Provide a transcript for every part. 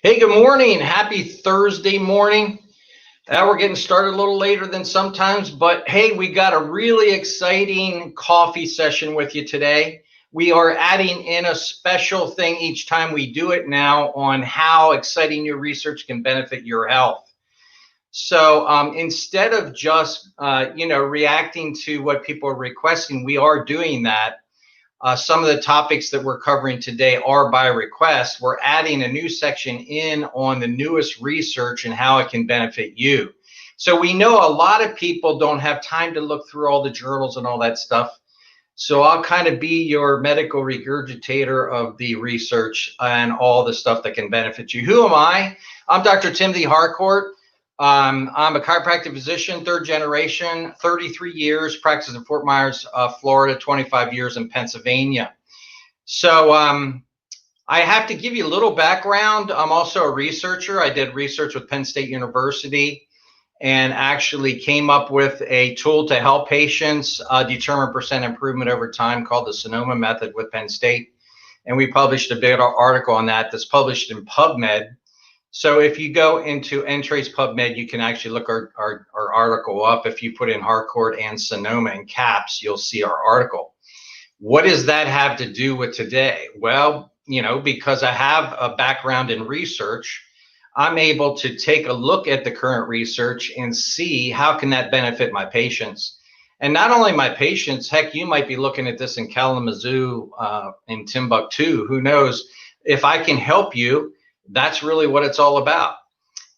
Hey, good morning. Happy Thursday morning. We're getting started a little later than sometimes, but hey, we got a really exciting coffee session with you today. We are adding in a special thing each time we do it now on how exciting new research can benefit your health. So instead of just reacting to what people are requesting, we are doing that. Some of the topics that we're covering today are by request. We're adding a new section in on the newest research and how it can benefit you. So we know a lot of people don't have time to look through all the journals and all that stuff. So I'll kind of be your medical regurgitator of the research and all the stuff that can benefit you. Who am I? I'm Dr. Timothy Harcourt. I'm a chiropractic physician, third generation, 33 years, practiced in Fort Myers, Florida, 25 years in Pennsylvania. So I have to give you a little background. I'm also a researcher. I did research with Penn State University and actually came up with a tool to help patients determine percent improvement over time called the Sonoma method with Penn State. And we published a big article on that that's published in PubMed. So if you go into Ntrace PubMed, you can actually look our article up. If you put in Harcourt and Sonoma in caps, you'll see our article. What does that have to do with today? Well, because I have a background in research, I'm able to take a look at the current research and see how can that benefit my patients. And not only my patients, heck, you might be looking at this in Kalamazoo, in Timbuktu, who knows? If I can help you, that's really what it's all about.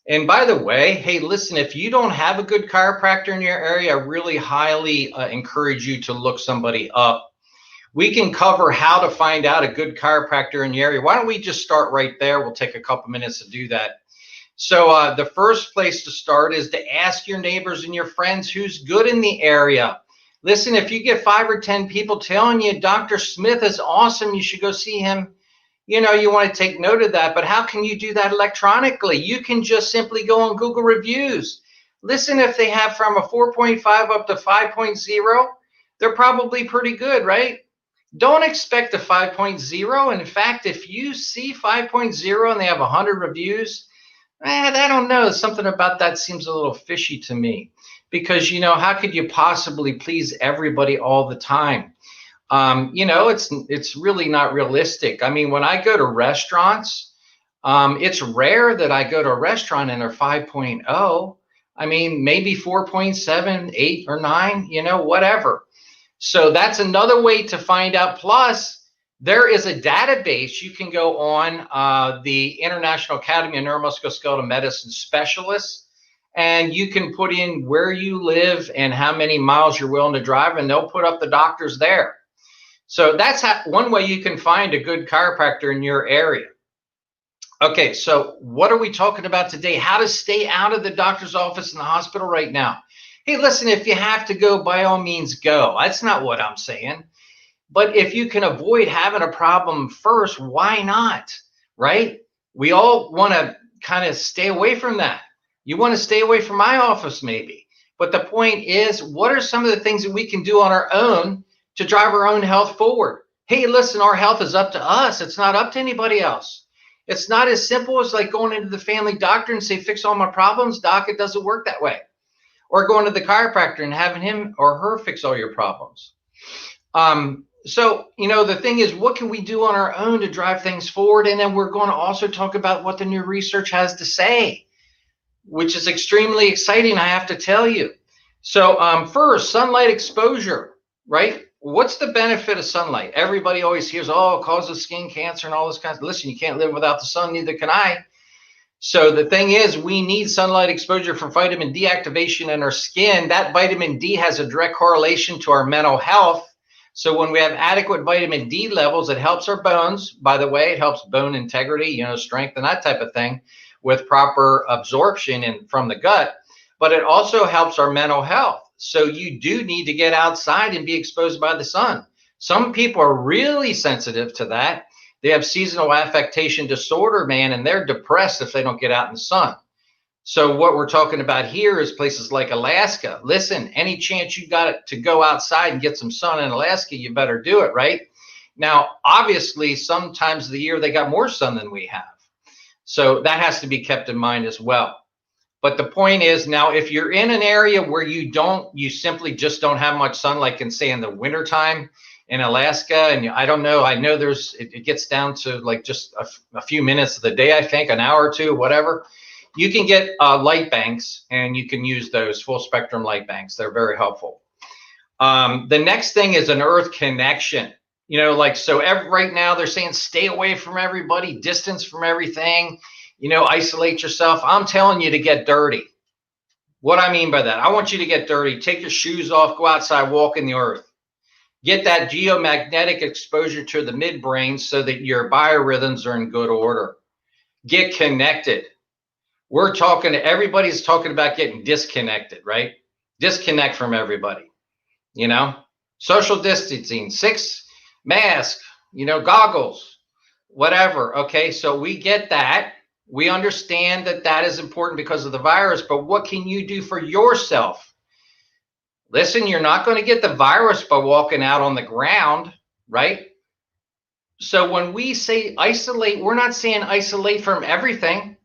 And by the way, hey, listen, if you don't have a good chiropractor in your area, I really highly encourage you to look somebody up. We can cover how to find out a good chiropractor in your area. Why don't we just start right there? We'll take a couple minutes to do that. So the first place to start is to ask your neighbors and your friends who's good in the area. Listen, if you get 5 or 10 people telling you Dr. Smith is awesome, you should go see him, you want to take note of that. But how can you do that electronically? You can just simply go on Google reviews. Listen, if they have from a 4.5 up to 5.0, they're probably pretty good, right? Don't expect a 5.0. And in fact, if you see 5.0 and they have 100 reviews, I don't know. Something about that seems a little fishy to me because, how could you possibly please everybody all the time? It's really not realistic. I mean, when I go to restaurants, it's rare that I go to a restaurant and they're 5.0. I mean, maybe 4.7, 8 or 9, whatever. So that's another way to find out. Plus, there is a database you can go on, the International Academy of Neuromusculoskeletal Medicine Specialists, and you can put in where you live and how many miles you're willing to drive, and they'll put up the doctors there. So that's one way you can find a good chiropractor in your area. Okay, so what are we talking about today? How to stay out of the doctor's office in the hospital right now. Hey, listen, if you have to go, by all means, go. That's not what I'm saying. But if you can avoid having a problem first, why not, right? We all want to kind of stay away from that. You want to stay away from my office maybe. But the point is, what are some of the things that we can do on our own to drive our own health forward? Hey, listen, our health is up to us. It's not up to anybody else. It's not as simple as like going into the family doctor and say, fix all my problems. Doc, it doesn't work that way. Or going to the chiropractor and having him or her fix all your problems. So, the thing is, what can we do on our own to drive things forward? And then we're going to also talk about what the new research has to say, which is extremely exciting, I have to tell you. So first, sunlight exposure, right? What's the benefit of sunlight? Everybody always hears, it causes skin cancer and all this kind of, listen, you can't live without the sun, neither can I. So the thing is, we need sunlight exposure for vitamin D activation in our skin. That vitamin D has a direct correlation to our mental health. So when we have adequate vitamin D levels, it helps our bones. By the way, it helps bone integrity, strength and that type of thing with proper absorption from the gut. But it also helps our mental health. So you do need to get outside and be exposed by the sun. Some people are really sensitive to that. They have seasonal affectation disorder, man, and they're depressed if they don't get out in the sun. So what we're talking about here is places like Alaska. Listen, any chance you got to go outside and get some sun in Alaska, you better do it, right? Now, obviously, sometimes of the year they got more sun than we have. So that has to be kept in mind as well. But the point is, now, if you're in an area where you simply just don't have much sun, like in, say, in the wintertime in Alaska, and I don't know, I know it gets down to like just a few minutes of the day, I think, an hour or two, whatever. You can get light banks, and you can use those full spectrum light banks. They're very helpful. The next thing is an earth connection. Right now they're saying stay away from everybody, distance from everything, isolate yourself. I'm telling you to get dirty. What I mean by that, I want you to get dirty. Take your shoes off, go outside, walk in the earth. Get that geomagnetic exposure to the midbrain so that your biorhythms are in good order. Get connected. Everybody's talking about getting disconnected, right? Disconnect from everybody, social distancing, 6 mask, goggles, whatever. Okay, so we get that. We understand that that is important because of the virus, but what can you do for yourself? Listen, you're not going to get the virus by walking out on the ground, right? So when we say isolate, we're not saying isolate from everything.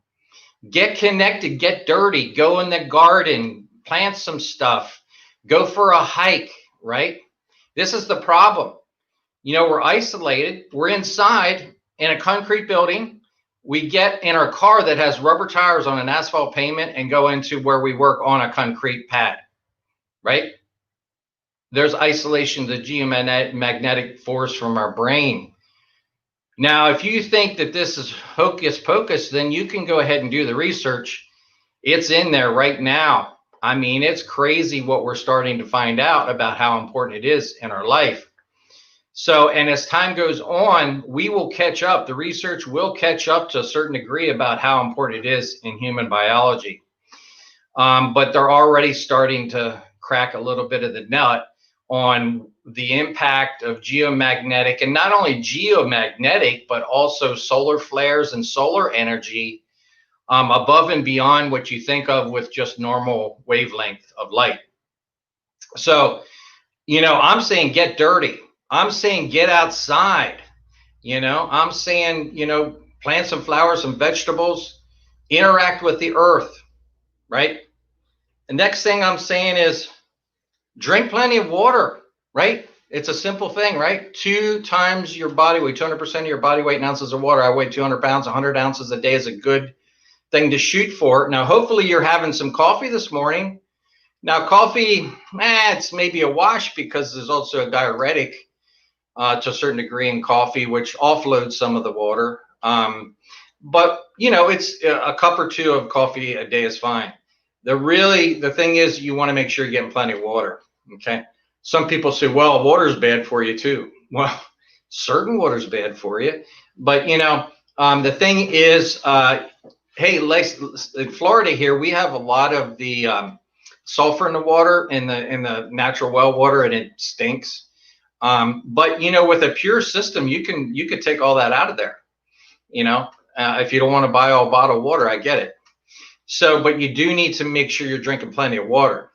Get connected, get dirty, go in the garden, plant some stuff, go for a hike, right? This is the problem. We're isolated. We're inside in a concrete building. We get in our car that has rubber tires on an asphalt pavement and go into where we work on a concrete pad, right? There's isolation, the geomagnetic force from our brain. Now, if you think that this is hocus pocus, then you can go ahead and do the research. It's in there right now. I mean, it's crazy what we're starting to find out about how important it is in our life. So, and as time goes on, we will catch up. The research will catch up to a certain degree about how important it is in human biology. But they're already starting to crack a little bit of the nut on the impact of geomagnetic, and not only geomagnetic, but also solar flares and solar energy above and beyond what you think of with just normal wavelength of light. So, I'm saying get dirty. I'm saying get outside. I'm saying, plant some flowers, some vegetables, interact with the earth, right? The next thing I'm saying is drink plenty of water, right? It's a simple thing, right? 2 times your body weight, 200% of your body weight in ounces of water. I weigh 200 pounds, 100 ounces a day is a good thing to shoot for. Now, hopefully you're having some coffee this morning. Now, coffee, it's maybe a wash because there's also a diuretic to a certain degree in coffee, which offloads some of the water. But, it's a cup or 2 of coffee a day is fine. The thing is, you want to make sure you're getting plenty of water. Okay. Some people say, well, water is bad for you too. Well, certain water is bad for you. But, the thing is, hey, in Florida here, we have a lot of the sulfur in the water, in the natural well water, and it stinks. But, with a pure system, you could take all that out of there. If you don't want to buy all bottled water, I get it. So, but you do need to make sure you're drinking plenty of water.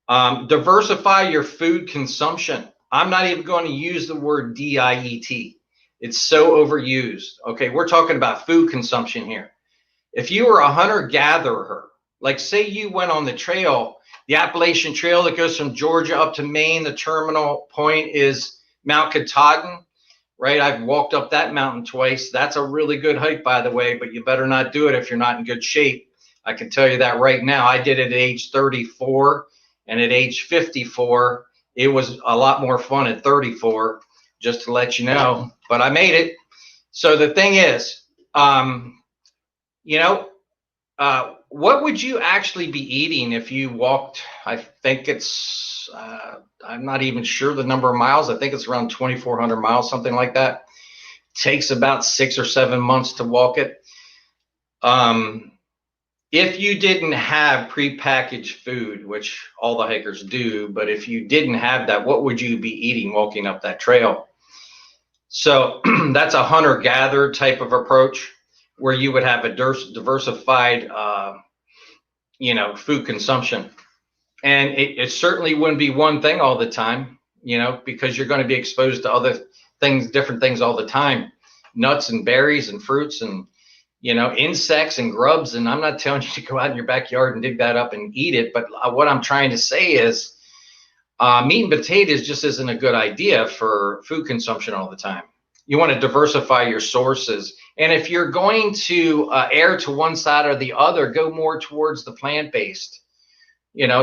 Diversify your food consumption. I'm not even going to use the word diet. It's so overused. Okay, we're talking about food consumption here. If you were a hunter-gatherer, like say you went on the trail, the Appalachian Trail that goes from Georgia up to Maine, the terminal point is Mount Katahdin, right? I've walked up that mountain twice. That's a really good hike, by the way, but you better not do it if you're not in good shape. I can tell you that right now. I did it at age 34, and at age 54, it was a lot more fun at 34, just to let you know. But I made it. So the thing is, what would you actually be eating if you walked? I think it's, I'm not even sure the number of miles. I think it's around 2,400 miles, something like that. Takes about 6 or 7 months to walk it. If you didn't have prepackaged food, which all the hikers do, but if you didn't have that, what would you be eating walking up that trail? So that's a hunter-gatherer type of approach where you would have a diversified, food consumption. And it certainly wouldn't be one thing all the time, because you're going to be exposed to other things, different things all the time, nuts and berries and fruits and, insects and grubs. And I'm not telling you to go out in your backyard and dig that up and eat it. But what I'm trying to say is meat and potatoes just isn't a good idea for food consumption all the time. You want to diversify your sources. And if you're going to err to one side or the other, go more towards the plant-based.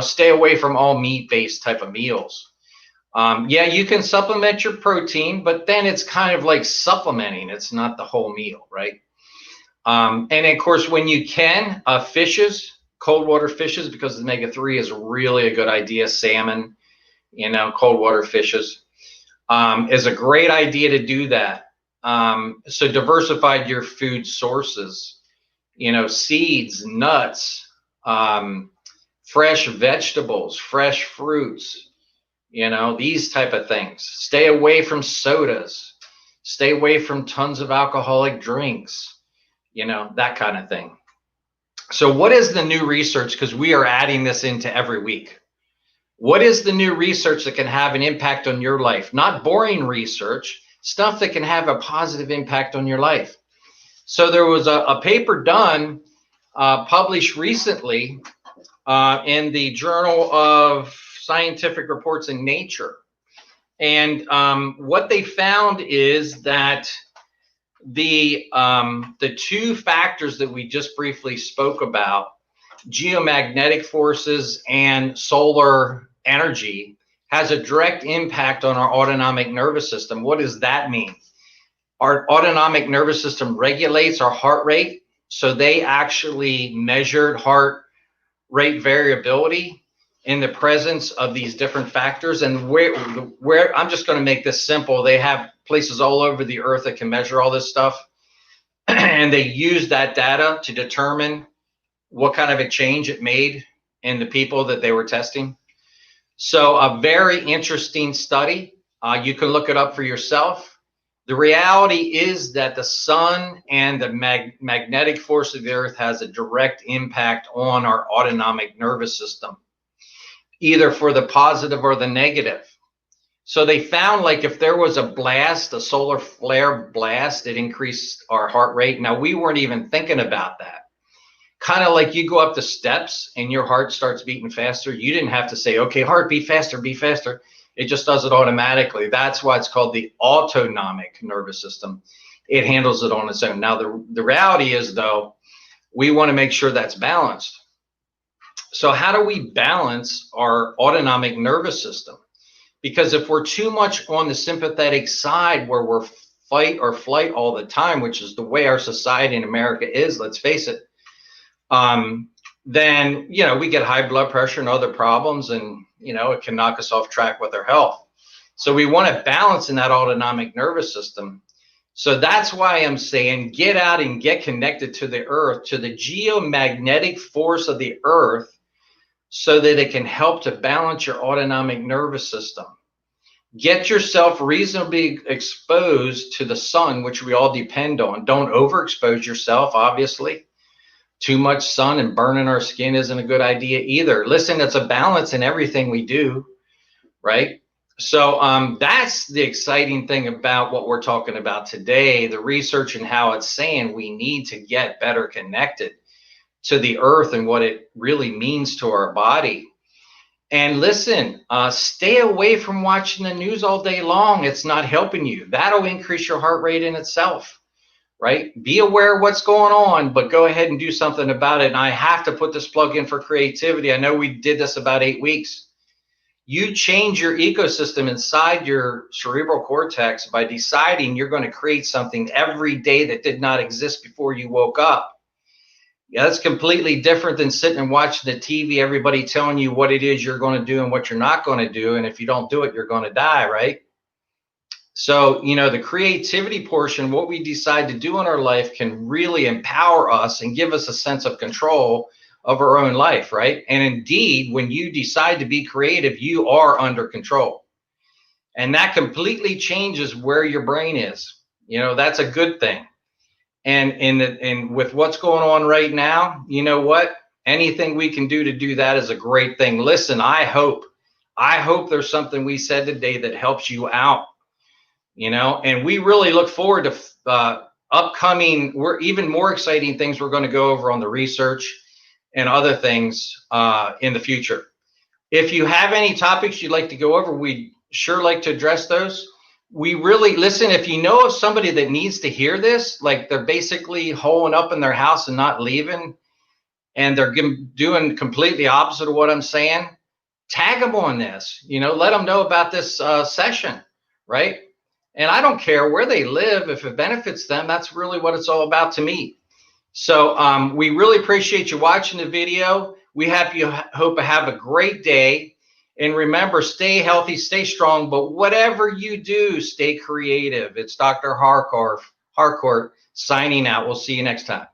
Stay away from all meat-based type of meals. Yeah, you can supplement your protein, but then it's kind of like supplementing. It's not the whole meal, right? And of course, when you can, fishes, cold water fishes, because omega-3 is really a good idea. Salmon, cold water fishes is a great idea to do that. So diversified your food sources, seeds, nuts, fresh vegetables, fresh fruits, these type of things. Stay away from sodas, stay away from tons of alcoholic drinks, that kind of thing. So what is the new research? Because we are adding this into every week. What is the new research that can have an impact on your life? Not boring research, stuff that can have a positive impact on your life. So there was a paper done, published recently in the Journal of Scientific Reports in Nature. And what they found is that the two factors that we just briefly spoke about, geomagnetic forces and solar energy, has a direct impact on our autonomic nervous system. What does that mean? Our autonomic nervous system regulates our heart rate. So they actually measured heart rate variability in the presence of these different factors. And where I'm just going to make this simple. They have places all over the earth that can measure all this stuff. And they use that data to determine what kind of a change it made in the people that they were testing. So a very interesting study. You can look it up for yourself. The reality is that the sun and the magnetic force of the earth has a direct impact on our autonomic nervous system, either for the positive or the negative. So they found, like, if there was a blast, a solar flare blast, it increased our heart rate. Now, we weren't even thinking about that. Kind of like you go up the steps and your heart starts beating faster. You didn't have to say, okay, heart, beat faster, beat faster. It just does it automatically. That's why it's called the autonomic nervous system. It handles it on its own. Now, the reality is, though, we want to make sure that's balanced. So how do we balance our autonomic nervous system? Because if we're too much on the sympathetic side, where we're fight or flight all the time, which is the way our society in America is, let's face it, then, we get high blood pressure and other problems, and, it can knock us off track with our health. So we want to balance in that autonomic nervous system. So that's why I'm saying get out and get connected to the earth, to the geomagnetic force of the earth, so that it can help to balance your autonomic nervous system. Get yourself reasonably exposed to the sun, which we all depend on. Don't overexpose yourself, obviously. Too much sun and burning our skin isn't a good idea either. Listen, it's a balance in everything we do, right? So that's the exciting thing about what we're talking about today, the research and how it's saying we need to get better connected to the earth and what it really means to our body. And listen, stay away from watching the news all day long. It's not helping you. That'll increase your heart rate in itself, right? Be aware of what's going on, but go ahead and do something about it. And I have to put this plug in for creativity. I know we did this about 8 weeks. You change your ecosystem inside your cerebral cortex by deciding you're going to create something every day that did not exist before you woke up. Yeah, that's completely different than sitting and watching the TV, everybody telling you what it is you're going to do and what you're not going to do. And if you don't do it, you're going to die, right? So, the creativity portion, what we decide to do in our life, can really empower us and give us a sense of control of our own life, right? And indeed, when you decide to be creative, you are under control. And that completely changes where your brain is. That's a good thing. And with what's going on right now, you know what? Anything we can do to do that is a great thing. Listen, I hope there's something we said today that helps you out, and we really look forward to upcoming, we're even more exciting things we're going to go over on the research and other things in the future. If you have any topics you'd like to go over, we'd sure like to address those. We really listen. If you know of somebody that needs to hear this, like they're basically holing up in their house and not leaving, and they're doing completely opposite of what I'm saying, tag them on this. Let them know about this session, right? And I don't care where they live. If it benefits them, that's really what it's all about to me. So we really appreciate you watching the video. We hope you have a great day. And remember, stay healthy, stay strong, but whatever you do, stay creative. It's Dr. Harcourt signing out. We'll see you next time.